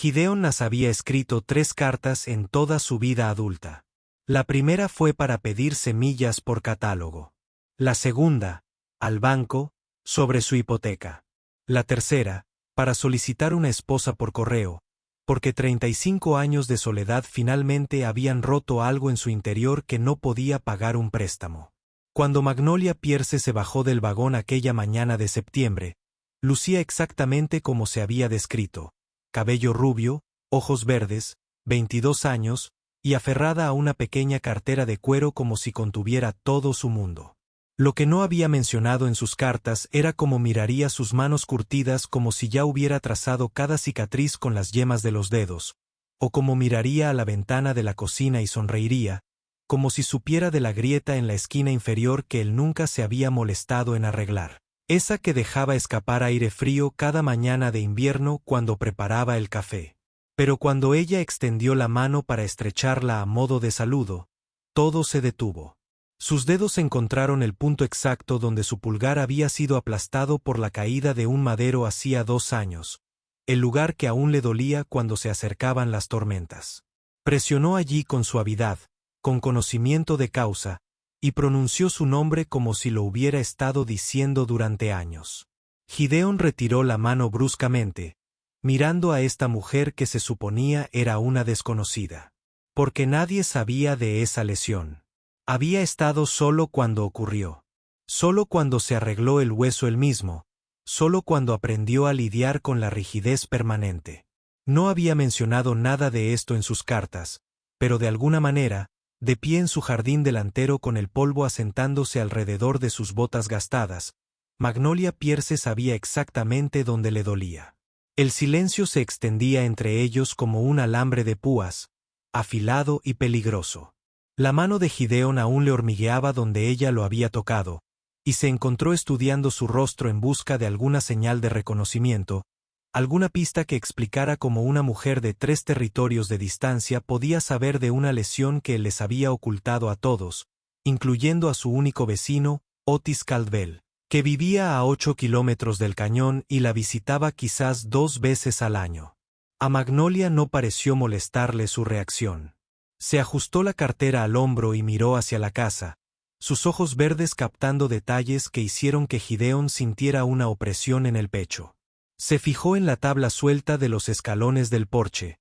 Gideon las había escrito 3 cartas en toda su vida adulta. La primera fue para pedir semillas por catálogo. La segunda, al banco, sobre su hipoteca. La tercera, para solicitar una esposa por correo, porque 35 años de soledad finalmente habían roto algo en su interior que no podía pagar un préstamo. Cuando Magnolia Pierce se bajó del vagón aquella mañana de septiembre, lucía exactamente como se había descrito: cabello rubio, ojos verdes, 22 años, y aferrada a una pequeña cartera de cuero como si contuviera todo su mundo. Lo que no había mencionado en sus cartas era cómo miraría sus manos curtidas como si ya hubiera trazado cada cicatriz con las yemas de los dedos, o cómo miraría a la ventana de la cocina y sonreiría, como si supiera de la grieta en la esquina inferior que él nunca se había molestado en arreglar, esa que dejaba escapar aire frío cada mañana de invierno cuando preparaba el café. Pero cuando ella extendió la mano para estrecharla a modo de saludo, todo se detuvo. Sus dedos encontraron el punto exacto donde su pulgar había sido aplastado por la caída de un madero hacía 2 años, el lugar que aún le dolía cuando se acercaban las tormentas. Presionó allí con suavidad, con conocimiento de causa, y pronunció su nombre como si lo hubiera estado diciendo durante años. Gideon retiró la mano bruscamente, mirando a esta mujer que se suponía era una desconocida. Porque nadie sabía de esa lesión. Había estado solo cuando ocurrió. Solo cuando se arregló el hueso él mismo. Solo cuando aprendió a lidiar con la rigidez permanente. No había mencionado nada de esto en sus cartas, pero de alguna manera, de pie en su jardín delantero con el polvo asentándose alrededor de sus botas gastadas, Magnolia Pierce sabía exactamente dónde le dolía. El silencio se extendía entre ellos como un alambre de púas, afilado y peligroso. La mano de Gideon aún le hormigueaba donde ella lo había tocado, y se encontró estudiando su rostro en busca de alguna señal de reconocimiento, alguna pista que explicara cómo una mujer de 3 territorios de distancia podía saber de una lesión que él les había ocultado a todos, incluyendo a su único vecino, Otis Caldwell, que vivía a 8 kilómetros del cañón y la visitaba quizás 2 veces al año. A Magnolia no pareció molestarle su reacción. Se ajustó la cartera al hombro y miró hacia la casa, sus ojos verdes captando detalles que hicieron que Gideon sintiera una opresión en el pecho. Se fijó en la tabla suelta de los escalones del porche,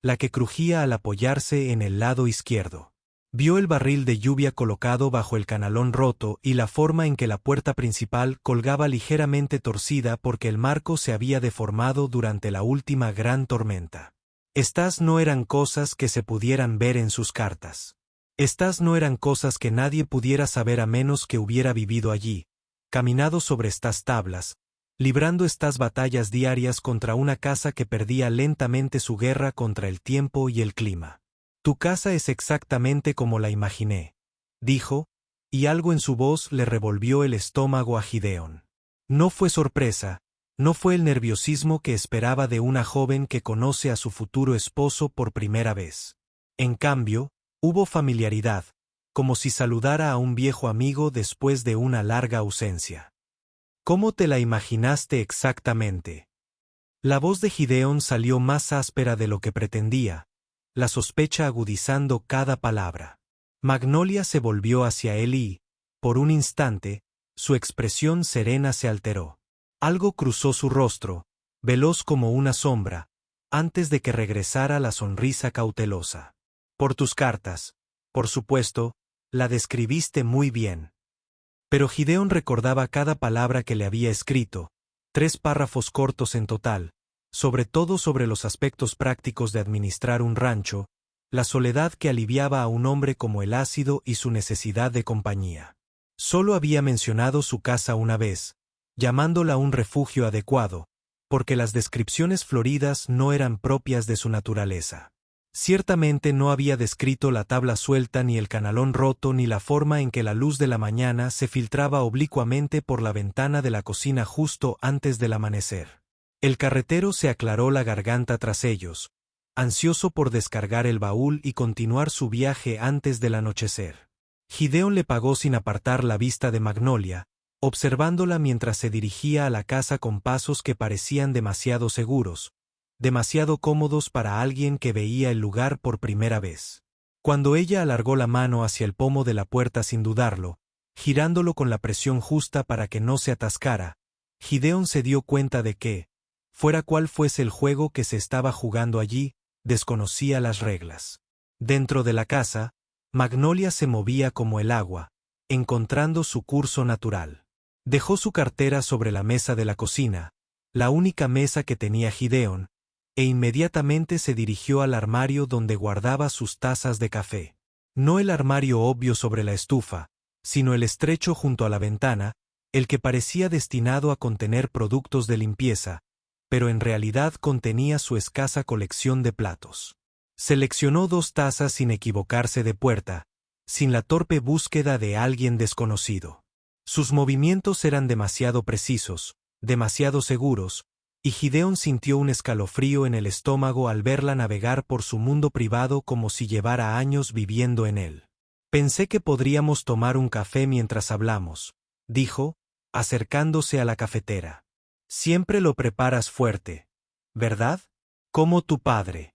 la que crujía al apoyarse en el lado izquierdo. Vio el barril de lluvia colocado bajo el canalón roto y la forma en que la puerta principal colgaba ligeramente torcida porque el marco se había deformado durante la última gran tormenta. Estas no eran cosas que se pudieran ver en sus cartas. Estas no eran cosas que nadie pudiera saber a menos que hubiera vivido allí, caminado sobre estas tablas, librando estas batallas diarias contra una casa que perdía lentamente su guerra contra el tiempo y el clima. Tu casa es exactamente como la imaginé, dijo, y algo en su voz le revolvió el estómago a Gideon. No fue sorpresa, no fue el nerviosismo que esperaba de una joven que conoce a su futuro esposo por primera vez. En cambio, hubo familiaridad, como si saludara a un viejo amigo después de una larga ausencia. ¿Cómo te la imaginaste exactamente? La voz de Gideon salió más áspera de lo que pretendía, la sospecha agudizando cada palabra. Magnolia se volvió hacia él y, por un instante, su expresión serena se alteró. Algo cruzó su rostro, veloz como una sombra, antes de que regresara la sonrisa cautelosa. Por tus cartas, por supuesto, la describiste muy bien. Pero Gideon recordaba cada palabra que le había escrito, 3 párrafos cortos en total, sobre todo sobre los aspectos prácticos de administrar un rancho, la soledad que aliviaba a un hombre como el ácido y su necesidad de compañía. Solo había mencionado su casa una vez, llamándola un refugio adecuado, porque las descripciones floridas no eran propias de su naturaleza. Ciertamente no había descrito la tabla suelta ni el canalón roto ni la forma en que la luz de la mañana se filtraba oblicuamente por la ventana de la cocina justo antes del amanecer. El carretero se aclaró la garganta tras ellos, ansioso por descargar el baúl y continuar su viaje antes del anochecer. Gideon le pagó sin apartar la vista de Magnolia, observándola mientras se dirigía a la casa con pasos que parecían demasiado seguros, demasiado cómodos para alguien que veía el lugar por primera vez. Cuando ella alargó la mano hacia el pomo de la puerta sin dudarlo, girándolo con la presión justa para que no se atascara, Gideon se dio cuenta de que, fuera cual fuese el juego que se estaba jugando allí, desconocía las reglas. Dentro de la casa, Magnolia se movía como el agua, encontrando su curso natural. Dejó su cartera sobre la mesa de la cocina, la única mesa que tenía Gideon, e inmediatamente se dirigió al armario donde guardaba sus tazas de café. No el armario obvio sobre la estufa, sino el estrecho junto a la ventana, el que parecía destinado a contener productos de limpieza, pero en realidad contenía su escasa colección de platos. Seleccionó 2 tazas sin equivocarse de puerta, sin la torpe búsqueda de alguien desconocido. Sus movimientos eran demasiado precisos, demasiado seguros, y Gideon sintió un escalofrío en el estómago al verla navegar por su mundo privado como si llevara años viviendo en él. Pensé que podríamos tomar un café mientras hablamos, dijo, acercándose a la cafetera. Siempre lo preparas fuerte, ¿verdad? Como tu padre.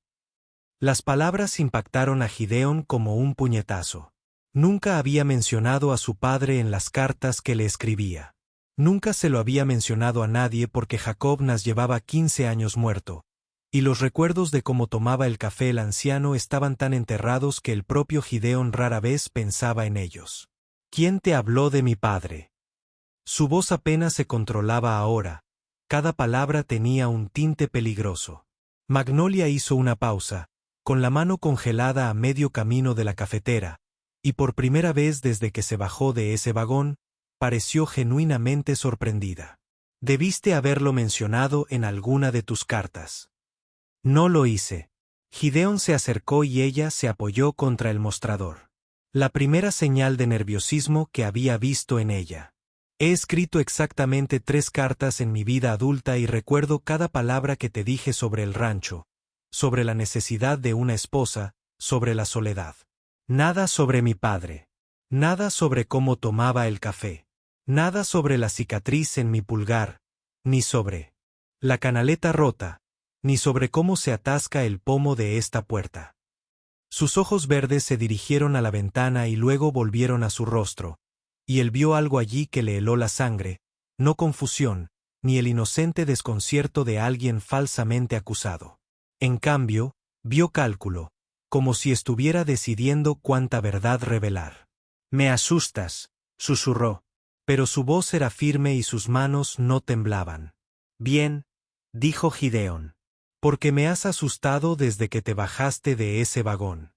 Las palabras impactaron a Gideon como un puñetazo. Nunca había mencionado a su padre en las cartas que le escribía. Nunca se lo había mencionado a nadie porque Jacob Nas llevaba 15 años muerto, y los recuerdos de cómo tomaba el café el anciano estaban tan enterrados que el propio Gideon rara vez pensaba en ellos. ¿Quién te habló de mi padre? Su voz apenas se controlaba ahora, cada palabra tenía un tinte peligroso. Magnolia hizo una pausa, con la mano congelada a medio camino de la cafetera, y por primera vez desde que se bajó de ese vagón, pareció genuinamente sorprendida. Debiste haberlo mencionado en alguna de tus cartas. No lo hice. Gideon se acercó y ella se apoyó contra el mostrador. La primera señal de nerviosismo que había visto en ella. He escrito exactamente 3 cartas en mi vida adulta y recuerdo cada palabra que te dije sobre el rancho, sobre la necesidad de una esposa, sobre la soledad. Nada sobre mi padre. Nada sobre cómo tomaba el café. Nada sobre la cicatriz en mi pulgar, ni sobre la canaleta rota, ni sobre cómo se atasca el pomo de esta puerta. Sus ojos verdes se dirigieron a la ventana y luego volvieron a su rostro, y él vio algo allí que le heló la sangre, no confusión, ni el inocente desconcierto de alguien falsamente acusado. En cambio, vio cálculo, como si estuviera decidiendo cuánta verdad revelar. Me asustas, susurró. Pero su voz era firme y sus manos no temblaban. Bien, dijo Gideon. Porque me has asustado desde que te bajaste de ese vagón.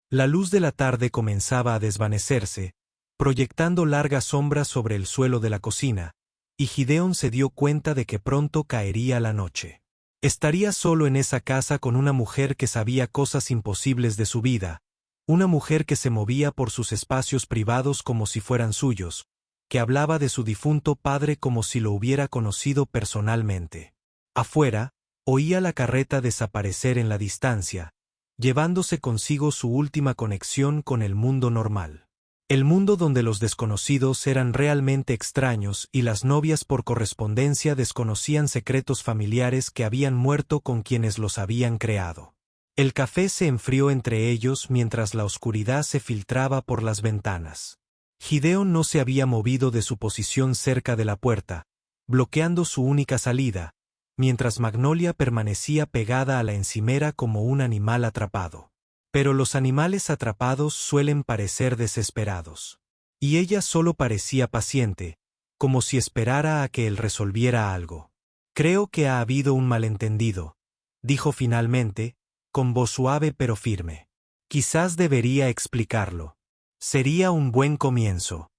La luz de la tarde comenzaba a desvanecerse, proyectando largas sombras sobre el suelo de la cocina, y Gideon se dio cuenta de que pronto caería la noche. Estaría solo en esa casa con una mujer que sabía cosas imposibles de su vida, una mujer que se movía por sus espacios privados como si fueran suyos, que hablaba de su difunto padre como si lo hubiera conocido personalmente. Afuera, oía la carreta desaparecer en la distancia, llevándose consigo su última conexión con el mundo normal. El mundo donde los desconocidos eran realmente extraños y las novias por correspondencia desconocían secretos familiares que habían muerto con quienes los habían creado. El café se enfrió entre ellos mientras la oscuridad se filtraba por las ventanas. Gideon no se había movido de su posición cerca de la puerta, bloqueando su única salida, mientras Magnolia permanecía pegada a la encimera como un animal atrapado. Pero los animales atrapados suelen parecer desesperados. Y ella solo parecía paciente, como si esperara a que él resolviera algo. Creo que ha habido un malentendido, dijo finalmente, con voz suave pero firme. Quizás debería explicarlo. Sería un buen comienzo.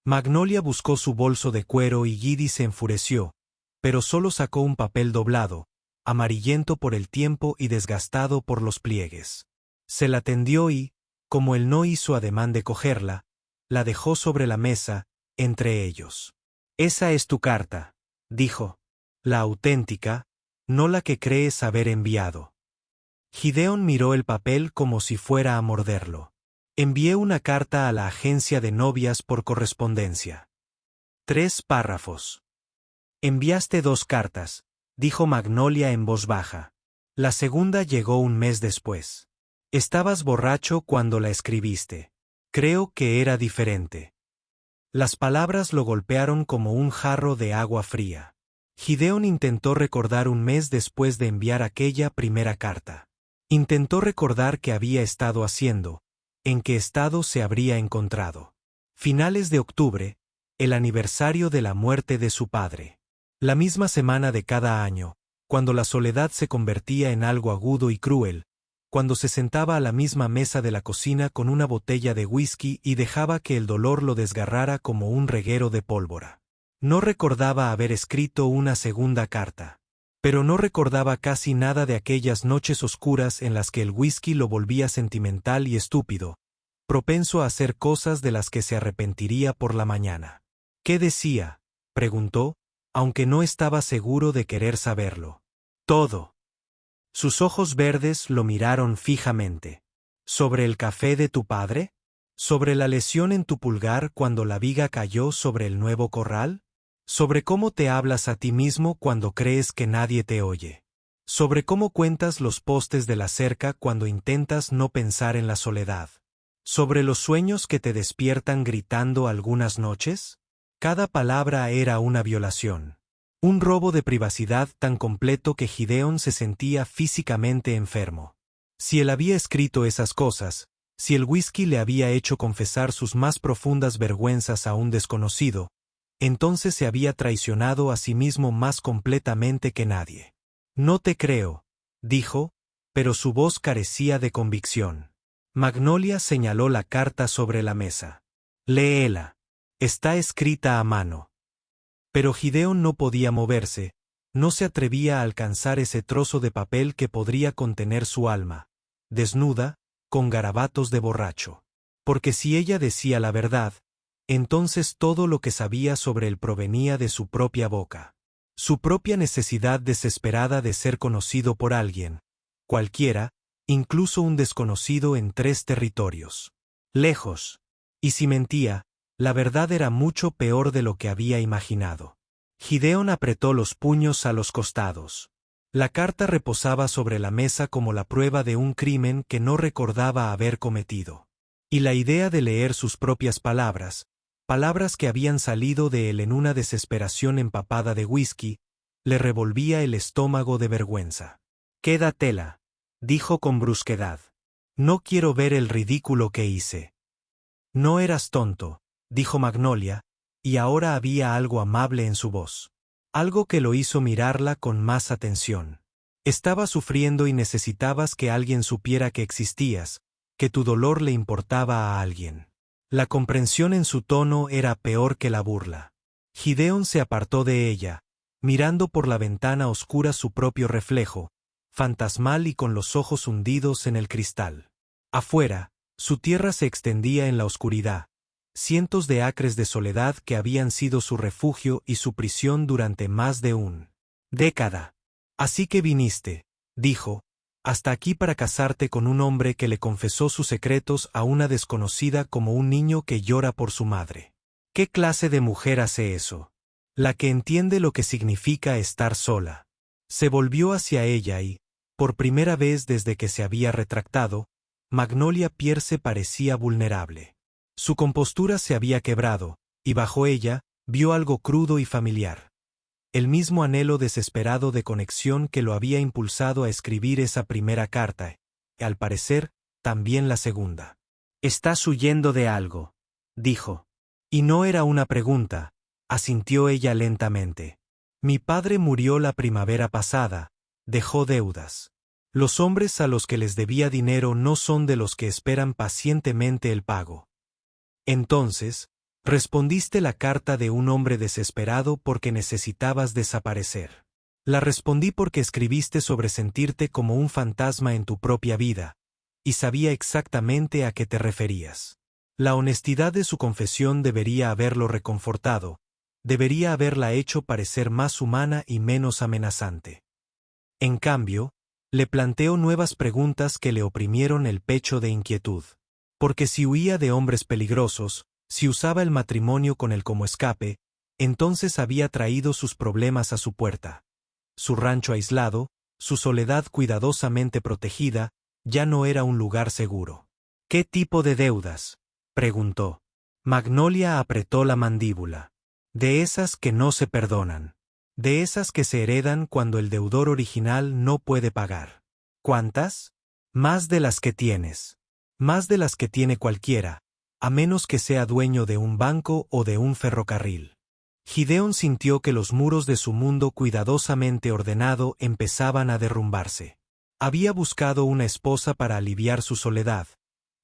Magnolia buscó su bolso de cuero y Giddy se enfureció, pero solo sacó un papel doblado, amarillento por el tiempo y desgastado por los pliegues. Se la tendió y, como él no hizo ademán de cogerla, la dejó sobre la mesa, entre ellos. Esa es tu carta, dijo. La auténtica, no la que crees haber enviado. Gideon miró el papel como si fuera a morderlo. Envié una carta a la agencia de novias por correspondencia. 3 párrafos. Enviaste 2 cartas, dijo Magnolia en voz baja. La segunda llegó un mes después. Estabas borracho cuando la escribiste. Creo que era diferente. Las palabras lo golpearon como un jarro de agua fría. Gideon intentó recordar un mes después de enviar aquella primera carta. Intentó recordar qué había estado haciendo, en qué estado se habría encontrado. Finales de octubre, el aniversario de la muerte de su padre. La misma semana de cada año, cuando la soledad se convertía en algo agudo y cruel, cuando se sentaba a la misma mesa de la cocina con una botella de whisky y dejaba que el dolor lo desgarrara como un reguero de pólvora. No recordaba haber escrito una segunda carta. Pero no recordaba casi nada de aquellas noches oscuras en las que el whisky lo volvía sentimental y estúpido, propenso a hacer cosas de las que se arrepentiría por la mañana. ¿Qué decía?, preguntó, aunque no estaba seguro de querer saberlo. Todo. Sus ojos verdes lo miraron fijamente. ¿Sobre el café de tu padre? ¿Sobre la lesión en tu pulgar cuando la viga cayó sobre el nuevo corral? ¿Sobre cómo te hablas a ti mismo cuando crees que nadie te oye? ¿Sobre cómo cuentas los postes de la cerca cuando intentas no pensar en la soledad? ¿Sobre los sueños que te despiertan gritando algunas noches? Cada palabra era una violación. Un robo de privacidad tan completo que Gideon se sentía físicamente enfermo. Si él había escrito esas cosas, si el whisky le había hecho confesar sus más profundas vergüenzas a un desconocido, entonces se había traicionado a sí mismo más completamente que nadie. No te creo, dijo, pero su voz carecía de convicción. Magnolia señaló la carta sobre la mesa. Léela. Está escrita a mano. Pero Gideon no podía moverse, no se atrevía a alcanzar ese trozo de papel que podría contener su alma, desnuda, con garabatos de borracho. Porque si ella decía la verdad, entonces todo lo que sabía sobre él provenía de su propia boca. Su propia necesidad desesperada de ser conocido por alguien, cualquiera, incluso un desconocido en 3 territorios. Lejos. Y si mentía, la verdad era mucho peor de lo que había imaginado. Gideon apretó los puños a los costados. La carta reposaba sobre la mesa como la prueba de un crimen que no recordaba haber cometido. Y la idea de leer sus propias palabras, palabras que habían salido de él en una desesperación empapada de whisky, le revolvía el estómago de vergüenza. Quédatela, dijo con brusquedad. No quiero ver el ridículo que hice. No eras tonto, dijo Magnolia, y ahora había algo amable en su voz. Algo que lo hizo mirarla con más atención. Estaba sufriendo y necesitabas que alguien supiera que existías, que tu dolor le importaba a alguien. La comprensión en su tono era peor que la burla. Gideon se apartó de ella, mirando por la ventana oscura su propio reflejo, fantasmal y con los ojos hundidos en el cristal. Afuera, su tierra se extendía en la oscuridad, cientos de acres de soledad que habían sido su refugio y su prisión durante más de una década. Así que viniste, dijo, hasta aquí para casarte con un hombre que le confesó sus secretos a una desconocida como un niño que llora por su madre. ¿Qué clase de mujer hace eso? La que entiende lo que significa estar sola. Se volvió hacia ella y, por primera vez desde que se había retractado, Magnolia Pierce parecía vulnerable. Su compostura se había quebrado, y bajo ella, vio algo crudo y familiar. El mismo anhelo desesperado de conexión que lo había impulsado a escribir esa primera carta, y al parecer, también la segunda. «Estás huyendo de algo», dijo. Y no era una pregunta, asintió ella lentamente. «Mi padre murió la primavera pasada, dejó deudas. Los hombres a los que les debía dinero no son de los que esperan pacientemente el pago». Entonces, respondiste la carta de un hombre desesperado porque necesitabas desaparecer. La respondí porque escribiste sobre sentirte como un fantasma en tu propia vida, y sabía exactamente a qué te referías. La honestidad de su confesión debería haberlo reconfortado, debería haberla hecho parecer más humana y menos amenazante. En cambio, le planteó nuevas preguntas que le oprimieron el pecho de inquietud. Porque si huía de hombres peligrosos, si usaba el matrimonio con él como escape, entonces había traído sus problemas a su puerta. su rancho aislado, su soledad cuidadosamente protegida, ya no era un lugar seguro. ¿Qué tipo de deudas?, preguntó. Magnolia apretó la mandíbula. De esas que no se perdonan. De esas que se heredan cuando el deudor original no puede pagar. ¿Cuántas? Más de las que tienes. Más de las que tiene cualquiera, a menos que sea dueño de un banco o de un ferrocarril. Gideon sintió que los muros de su mundo cuidadosamente ordenado empezaban a derrumbarse. Había buscado una esposa para aliviar su soledad,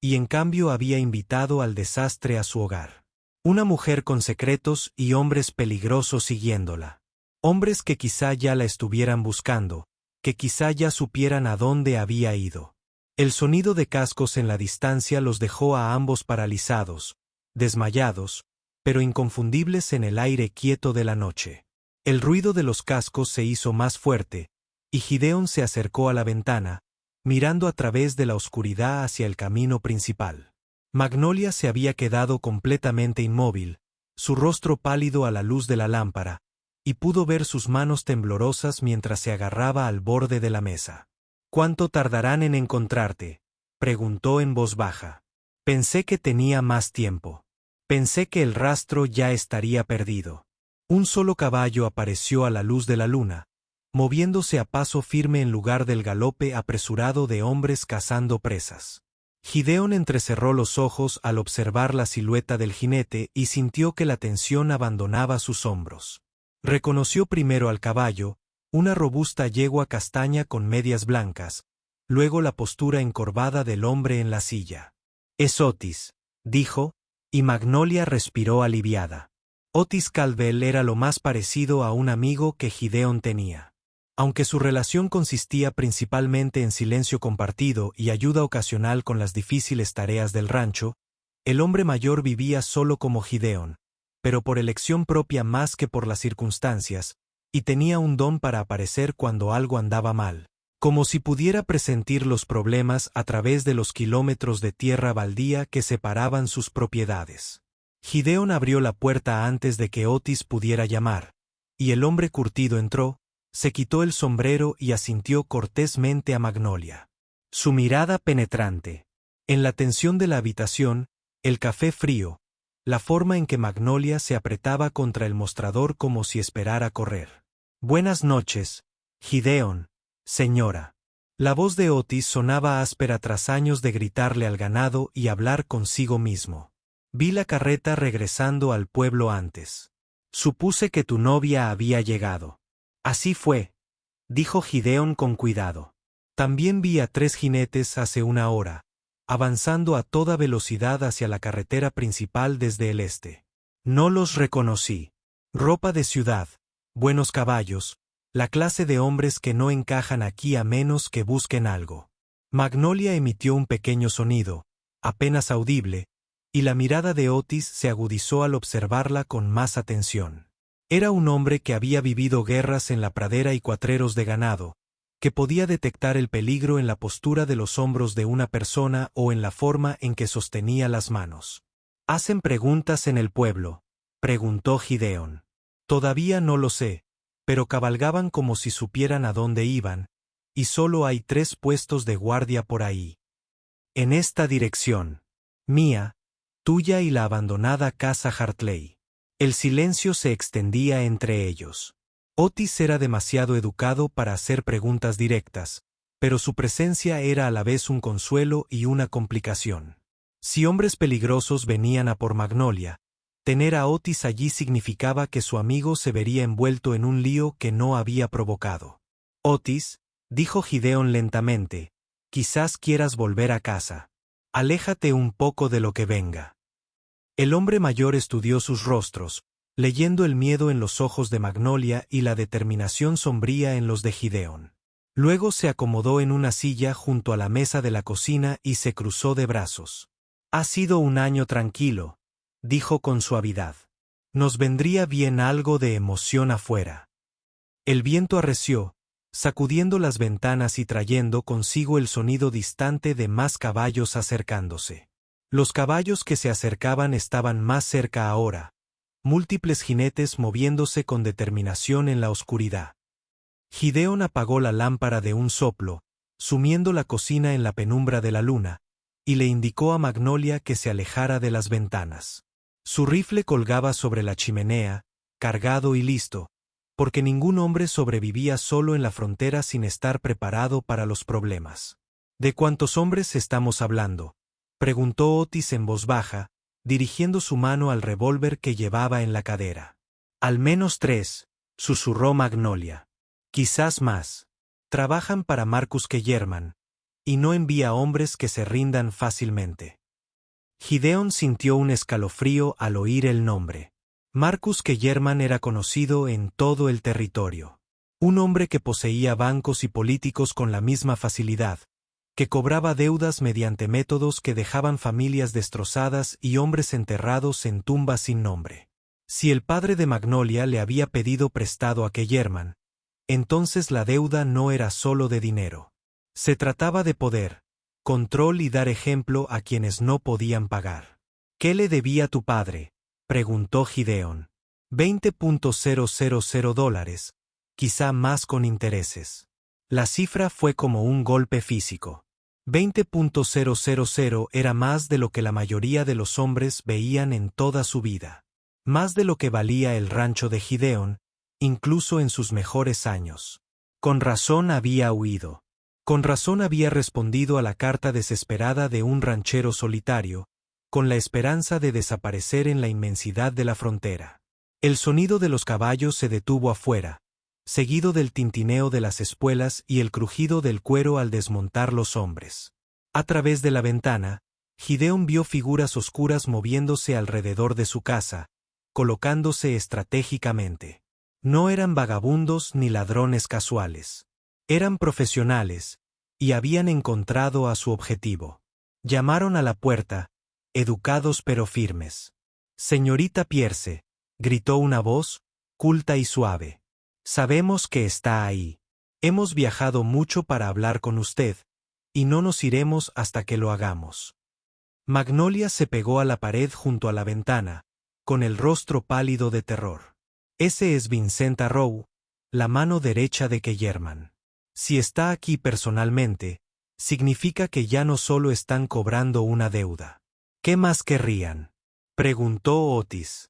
y en cambio había invitado al desastre a su hogar. Una mujer con secretos y hombres peligrosos siguiéndola. Hombres que quizá ya la estuvieran buscando, que quizá ya supieran a dónde había ido. El sonido de cascos en la distancia los dejó a ambos paralizados, desmayados, pero inconfundibles en el aire quieto de la noche. El ruido de los cascos se hizo más fuerte, y Gideon se acercó a la ventana, mirando a través de la oscuridad hacia el camino principal. Magnolia se había quedado completamente inmóvil, su rostro pálido a la luz de la lámpara, y pudo ver sus manos temblorosas mientras se agarraba al borde de la mesa. «¿Cuánto tardarán en encontrarte?», preguntó en voz baja. «Pensé que tenía más tiempo. Pensé que el rastro ya estaría perdido». Un solo caballo apareció a la luz de la luna, moviéndose a paso firme en lugar del galope apresurado de hombres cazando presas. Gideon entrecerró los ojos al observar la silueta del jinete y sintió que la tensión abandonaba sus hombros. Reconoció primero al caballo, una robusta yegua castaña con medias blancas, luego la postura encorvada del hombre en la silla. «Es Otis», dijo, y Magnolia respiró aliviada. Otis Caldwell era lo más parecido a un amigo que Gideon tenía. Aunque su relación consistía principalmente en silencio compartido y ayuda ocasional con las difíciles tareas del rancho, el hombre mayor vivía solo como Gideon, pero por elección propia más que por las circunstancias, y tenía un don para aparecer cuando algo andaba mal, como si pudiera presentir los problemas a través de los kilómetros de tierra baldía que separaban sus propiedades. Gideon abrió la puerta antes de que Otis pudiera llamar, y el hombre curtido entró, se quitó el sombrero y asintió cortésmente a Magnolia. Su mirada penetrante. En la tensión de la habitación, el café frío, la forma en que Magnolia se apretaba contra el mostrador como si esperara correr. «Buenas noches, Gideon, señora». La voz de Otis sonaba áspera tras años de gritarle al ganado y hablar consigo mismo. «Vi la carreta regresando al pueblo antes. Supuse que tu novia había llegado». «Así fue», dijo Gideon con cuidado. «También vi a 3 jinetes hace una hora, avanzando a toda velocidad hacia la carretera principal desde el este. No los reconocí. Ropa de ciudad, buenos caballos, la clase de hombres que no encajan aquí a menos que busquen algo». Magnolia emitió un pequeño sonido, apenas audible, y la mirada de Otis se agudizó al observarla con más atención. Era un hombre que había vivido guerras en la pradera y cuatreros de ganado, que podía detectar el peligro en la postura de los hombros de una persona o en la forma en que sostenía las manos. «¿Hacen preguntas en el pueblo?», preguntó Gideon. «Todavía no lo sé, pero cabalgaban como si supieran a dónde iban, y solo hay 3 puestos de guardia por ahí. En esta dirección. Mía, tuya y la abandonada casa Hartley». El silencio se extendía entre ellos. Otis era demasiado educado para hacer preguntas directas, pero su presencia era a la vez un consuelo y una complicación. Si hombres peligrosos venían a por Magnolia, tener a Otis allí significaba que su amigo se vería envuelto en un lío que no había provocado. «Otis», dijo Gideon lentamente, «quizás quieras volver a casa. Aléjate un poco de lo que venga». El hombre mayor estudió sus rostros, leyendo el miedo en los ojos de Magnolia y la determinación sombría en los de Gideon. Luego se acomodó en una silla junto a la mesa de la cocina y se cruzó de brazos. «Ha sido un año tranquilo», dijo con suavidad. «Nos vendría bien algo de emoción afuera». El viento arreció, sacudiendo las ventanas y trayendo consigo el sonido distante de más caballos acercándose. Los caballos que se acercaban estaban más cerca ahora, múltiples jinetes moviéndose con determinación en la oscuridad. Gideon apagó la lámpara de un soplo, sumiendo la cocina en la penumbra de la luna, y le indicó a Magnolia que se alejara de las ventanas. Su rifle colgaba sobre la chimenea, cargado y listo, porque ningún hombre sobrevivía solo en la frontera sin estar preparado para los problemas. ¿De cuántos hombres estamos hablando?, preguntó Otis en voz baja, dirigiendo su mano al revólver que llevaba en la cadera. Al menos 3, susurró Magnolia. Quizás más. Trabajan para Marcus Kellerman, y no envía hombres que se rindan fácilmente. Gideon sintió un escalofrío al oír el nombre. Marcus Kellerman era conocido en todo el territorio. Un hombre que poseía bancos y políticos con la misma facilidad, que cobraba deudas mediante métodos que dejaban familias destrozadas y hombres enterrados en tumbas sin nombre. Si el padre de Magnolia le había pedido prestado a Kellerman, entonces la deuda no era solo de dinero. Se trataba de poder, control y dar ejemplo a quienes no podían pagar. ¿Qué le debía tu padre?, preguntó Gideon. $20,000, quizá más con intereses. La cifra fue como un golpe físico. 20,000 era más de lo que la mayoría de los hombres veían en toda su vida. Más de lo que valía el rancho de Gideon, incluso en sus mejores años. Con razón había huido. Con razón había respondido a la carta desesperada de un ranchero solitario, con la esperanza de desaparecer en la inmensidad de la frontera. El sonido de los caballos se detuvo afuera, seguido del tintineo de las espuelas y el crujido del cuero al desmontar los hombres. A través de la ventana, Gideon vio figuras oscuras moviéndose alrededor de su casa, colocándose estratégicamente. No eran vagabundos ni ladrones casuales. Eran profesionales, y habían encontrado a su objetivo. Llamaron a la puerta, educados pero firmes. «Señorita Pierce», gritó una voz, culta y suave. «Sabemos que está ahí. Hemos viajado mucho para hablar con usted, y no nos iremos hasta que lo hagamos». Magnolia se pegó a la pared junto a la ventana, con el rostro pálido de terror. «Ese es Vincent Arrow, la mano derecha de Kellerman. Si está aquí personalmente, significa que ya no solo están cobrando una deuda». «¿Qué más querrían?», preguntó Otis.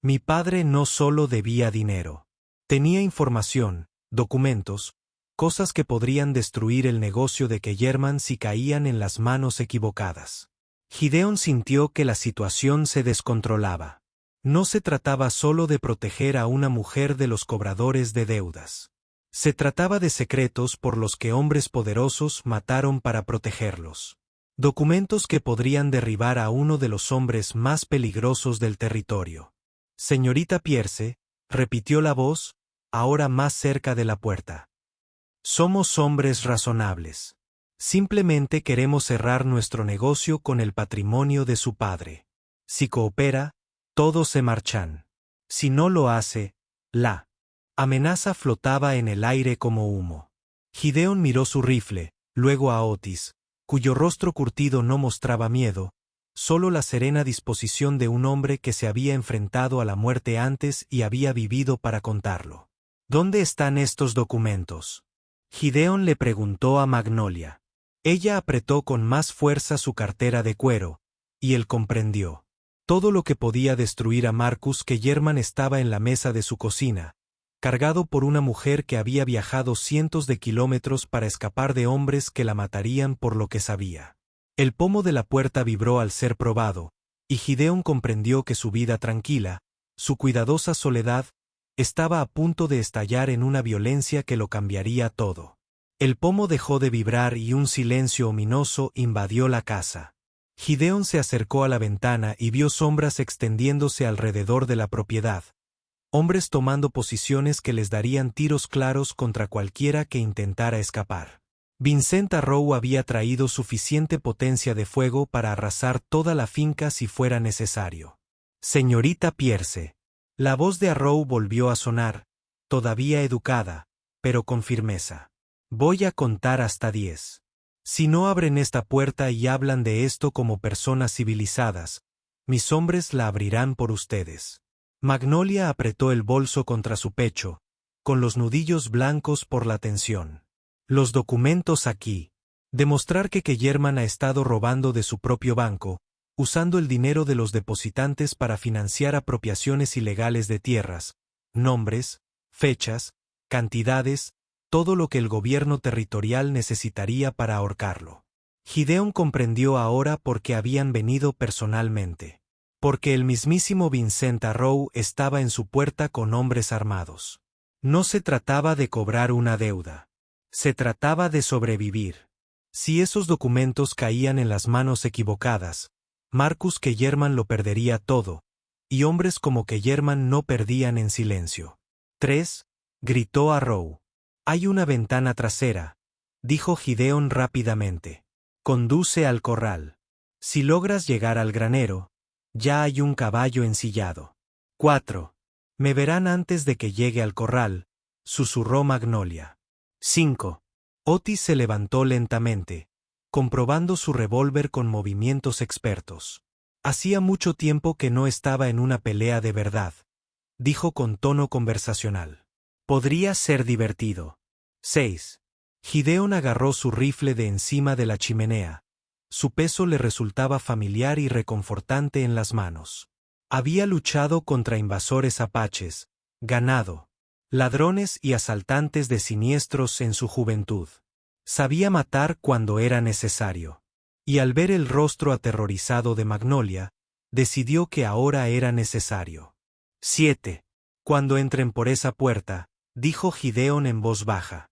«Mi padre no solo debía dinero. Tenía información, documentos, cosas que podrían destruir el negocio de Kellerman si caían en las manos equivocadas». Gideon sintió que la situación se descontrolaba. No se trataba solo de proteger a una mujer de los cobradores de deudas. Se trataba de secretos por los que hombres poderosos mataron para protegerlos. Documentos que podrían derribar a uno de los hombres más peligrosos del territorio. «Señorita Pierce», repitió la voz, ahora más cerca de la puerta. «Somos hombres razonables. Simplemente queremos cerrar nuestro negocio con el patrimonio de su padre. Si coopera, todos se marchan. Si no lo hace, la amenaza flotaba en el aire como humo». Gideon miró su rifle, luego a Otis, cuyo rostro curtido no mostraba miedo, solo la serena disposición de un hombre que se había enfrentado a la muerte antes y había vivido para contarlo. «¿Dónde están estos documentos?», Gideon le preguntó a Magnolia. Ella apretó con más fuerza su cartera de cuero, y él comprendió. Todo lo que podía destruir a Marcus Kellerman estaba en la mesa de su cocina, cargado por una mujer que había viajado cientos de kilómetros para escapar de hombres que la matarían por lo que sabía. El pomo de la puerta vibró al ser probado, y Gideon comprendió que su vida tranquila, su cuidadosa soledad, estaba a punto de estallar en una violencia que lo cambiaría todo. El pomo dejó de vibrar y un silencio ominoso invadió la casa. Gideon se acercó a la ventana y vio sombras extendiéndose alrededor de la propiedad. Hombres tomando posiciones que les darían tiros claros contra cualquiera que intentara escapar. Vincent Arrow había traído suficiente potencia de fuego para arrasar toda la finca si fuera necesario. «Señorita Pierce». La voz de Arrow volvió a sonar, todavía educada, pero con firmeza. «Voy a contar hasta 10. Si no abren esta puerta y hablan de esto como personas civilizadas, mis hombres la abrirán por ustedes». Magnolia apretó el bolso contra su pecho, con los nudillos blancos por la tensión. Los documentos aquí. Demostrar que Kellerman ha estado robando de su propio banco, usando el dinero de los depositantes para financiar apropiaciones ilegales de tierras, nombres, fechas, cantidades, todo lo que el gobierno territorial necesitaría para ahorcarlo. Gideon comprendió ahora por qué habían venido personalmente. Porque el mismísimo Vincent Arrow estaba en su puerta con hombres armados. No se trataba de cobrar una deuda. Se trataba de sobrevivir. Si esos documentos caían en las manos equivocadas, Marcus Kellerman lo perdería todo, y hombres como Kellerman no perdían en silencio. 3. Gritó Arrow. Hay una ventana trasera, dijo Gideon rápidamente. Conduce al corral. Si logras llegar al granero, ya hay un caballo ensillado. 4. Me verán antes de que llegue al corral, susurró Magnolia. 5. Otis se levantó lentamente, comprobando su revólver con movimientos expertos. Hacía mucho tiempo que no estaba en una pelea de verdad, dijo con tono conversacional. Podría ser divertido. 6. Gideon agarró su rifle de encima de la chimenea. Su peso le resultaba familiar y reconfortante en las manos. Había luchado contra invasores apaches, ganado, ladrones y asaltantes de siniestros en su juventud. Sabía matar cuando era necesario. Y al ver el rostro aterrorizado de Magnolia, decidió que ahora era necesario. 7. Cuando entren por esa puerta, dijo Gideon en voz baja.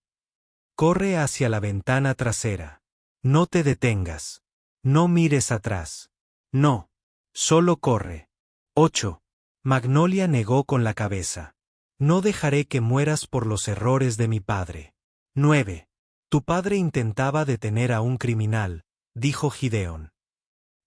Corre hacia la ventana trasera. No te detengas. No mires atrás. No. Solo corre. 8. Magnolia negó con la cabeza. No dejaré que mueras por los errores de mi padre. 9. Tu padre intentaba detener a un criminal, dijo Gideon.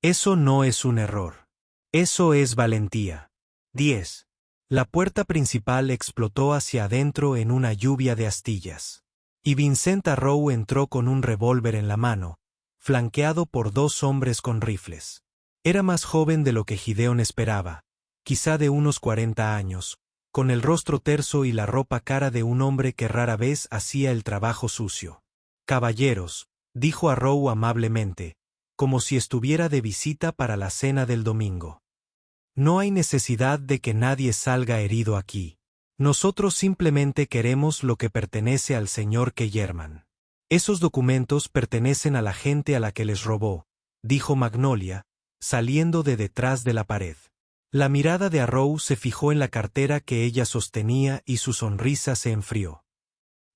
Eso no es un error. Eso es valentía. 10. La puerta principal explotó hacia adentro en una lluvia de astillas. Y Vincent Arrow entró con un revólver en la mano, flanqueado por 2 hombres con rifles. Era más joven de lo que Gideon esperaba, quizá de unos 40 años, con el rostro terso y la ropa cara de un hombre que rara vez hacía el trabajo sucio. Caballeros, dijo Arrow amablemente, como si estuviera de visita para la cena del domingo. No hay necesidad de que nadie salga herido aquí. Nosotros simplemente queremos lo que pertenece al señor Kellerman. Esos documentos pertenecen a la gente a la que les robó, dijo Magnolia, saliendo de detrás de la pared. La mirada de Arrow se fijó en la cartera que ella sostenía y su sonrisa se enfrió.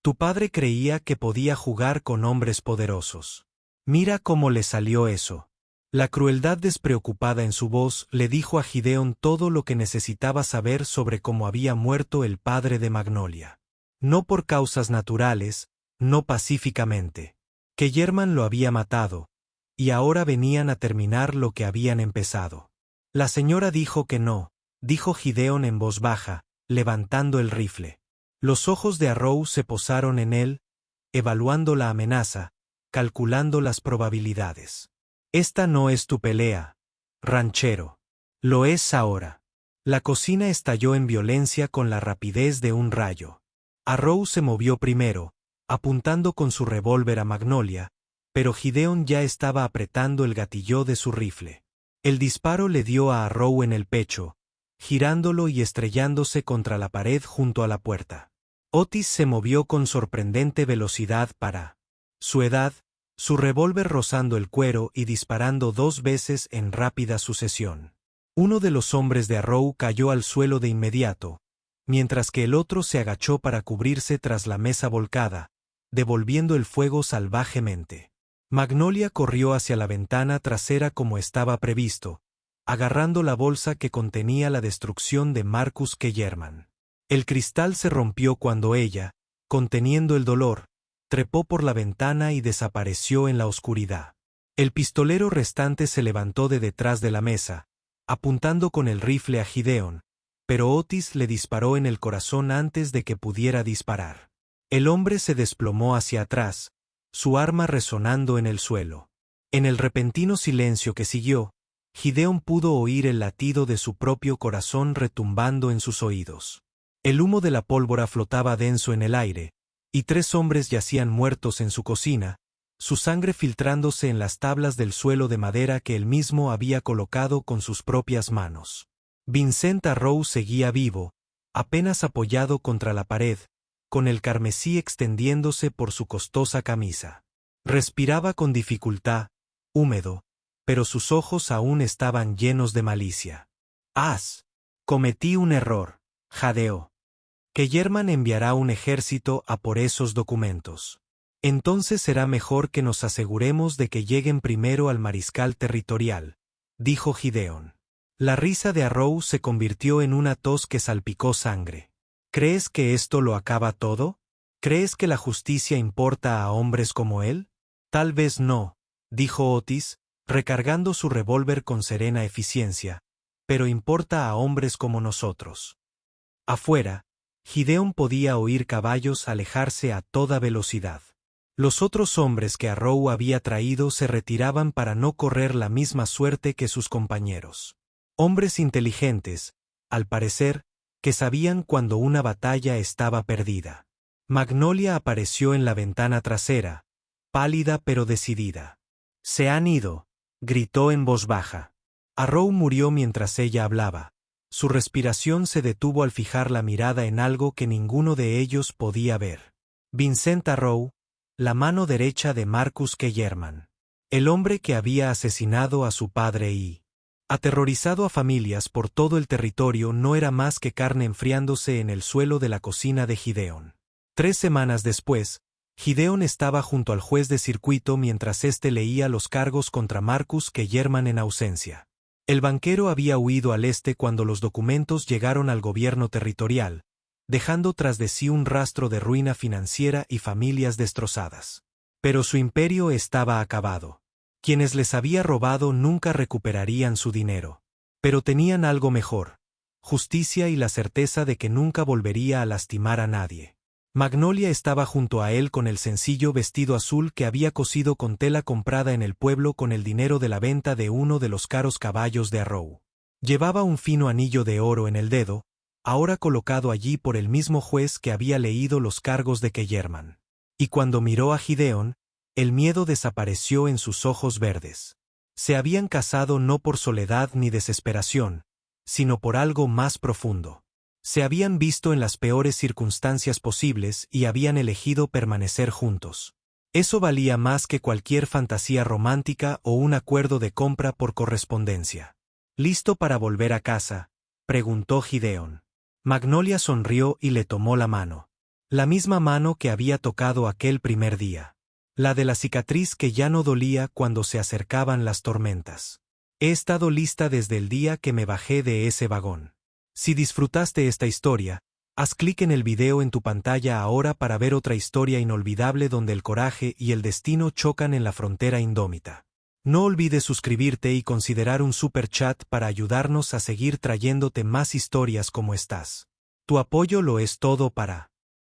Tu padre creía que podía jugar con hombres poderosos. Mira cómo le salió eso. La crueldad despreocupada en su voz le dijo a Gideon todo lo que necesitaba saber sobre cómo había muerto el padre de Magnolia. No por causas naturales, no pacíficamente. Kellerman lo había matado, y ahora venían a terminar lo que habían empezado. La señora dijo que no, dijo Gideon en voz baja, levantando el rifle. Los ojos de Arrow se posaron en él, evaluando la amenaza, calculando las probabilidades. Esta no es tu pelea, ranchero. Lo es ahora. La cocina estalló en violencia con la rapidez de un rayo. Arrow se movió primero, apuntando con su revólver a Magnolia, pero Gideon ya estaba apretando el gatillo de su rifle. El disparo le dio a Arrow en el pecho, girándolo y estrellándose contra la pared junto a la puerta. Otis se movió con sorprendente velocidad para su edad, su revólver rozando el cuero y disparando 2 veces en rápida sucesión. Uno de los hombres de Arrow cayó al suelo de inmediato, mientras que el otro se agachó para cubrirse tras la mesa volcada, devolviendo el fuego salvajemente. Magnolia corrió hacia la ventana trasera como estaba previsto, agarrando la bolsa que contenía la destrucción de Marcus Kellerman. El cristal se rompió cuando ella, conteniendo el dolor, trepó por la ventana y desapareció en la oscuridad. El pistolero restante se levantó de detrás de la mesa, apuntando con el rifle a Gideon, pero Otis le disparó en el corazón antes de que pudiera disparar. El hombre se desplomó hacia atrás, su arma resonando en el suelo. En el repentino silencio que siguió, Gideon pudo oír el latido de su propio corazón retumbando en sus oídos. El humo de la pólvora flotaba denso en el aire, y 3 hombres yacían muertos en su cocina, su sangre filtrándose en las tablas del suelo de madera que él mismo había colocado con sus propias manos. Vincent Arrow seguía vivo, apenas apoyado contra la pared, con el carmesí extendiéndose por su costosa camisa. Respiraba con dificultad, húmedo, pero sus ojos aún estaban llenos de malicia. Cometí un error, jadeó. Que German enviará un ejército a por esos documentos. Entonces será mejor que nos aseguremos de que lleguen primero al mariscal territorial, dijo Gideon. La risa de Arrow se convirtió en una tos que salpicó sangre. ¿Crees que esto lo acaba todo? ¿Crees que la justicia importa a hombres como él? Tal vez no, dijo Otis, recargando su revólver con serena eficiencia, pero importa a hombres como nosotros. Afuera, Gideon podía oír caballos alejarse a toda velocidad. Los otros hombres que Arrow había traído se retiraban para no correr la misma suerte que sus compañeros. Hombres inteligentes, al parecer, que sabían cuando una batalla estaba perdida. Magnolia apareció en la ventana trasera, pálida pero decidida. «Se han ido», gritó en voz baja. Arrow murió mientras ella hablaba. Su respiración se detuvo al fijar la mirada en algo que ninguno de ellos podía ver. Vincent Arrow, la mano derecha de Marcus Kellerman. El hombre que había asesinado a su padre y, aterrorizado a familias por todo el territorio, no era más que carne enfriándose en el suelo de la cocina de Gideon. 3 semanas después, Gideon estaba junto al juez de circuito mientras éste leía los cargos contra Marcus Kellerman en ausencia. El banquero había huido al este cuando los documentos llegaron al gobierno territorial, dejando tras de sí un rastro de ruina financiera y familias destrozadas. Pero su imperio estaba acabado. Quienes les había robado nunca recuperarían su dinero. Pero tenían algo mejor: justicia y la certeza de que nunca volvería a lastimar a nadie. Magnolia estaba junto a él con el sencillo vestido azul que había cosido con tela comprada en el pueblo con el dinero de la venta de uno de los caros caballos de Arrow. Llevaba un fino anillo de oro en el dedo, ahora colocado allí por el mismo juez que había leído los cargos de Kellerman. Y cuando miró a Gideon, el miedo desapareció en sus ojos verdes. Se habían casado no por soledad ni desesperación, sino por algo más profundo. Se habían visto en las peores circunstancias posibles y habían elegido permanecer juntos. Eso valía más que cualquier fantasía romántica o un acuerdo de compra por correspondencia. ¿Listo para volver a casa?, preguntó Gideon. Magnolia sonrió y le tomó la mano. La misma mano que había tocado aquel primer día. La de la cicatriz que ya no dolía cuando se acercaban las tormentas. He estado lista desde el día que me bajé de ese vagón. Si disfrutaste esta historia, haz clic en el video en tu pantalla ahora para ver otra historia inolvidable donde el coraje y el destino chocan en la frontera indómita. No olvides suscribirte y considerar un super chat para ayudarnos a seguir trayéndote más historias como estas. Tu apoyo lo es todo para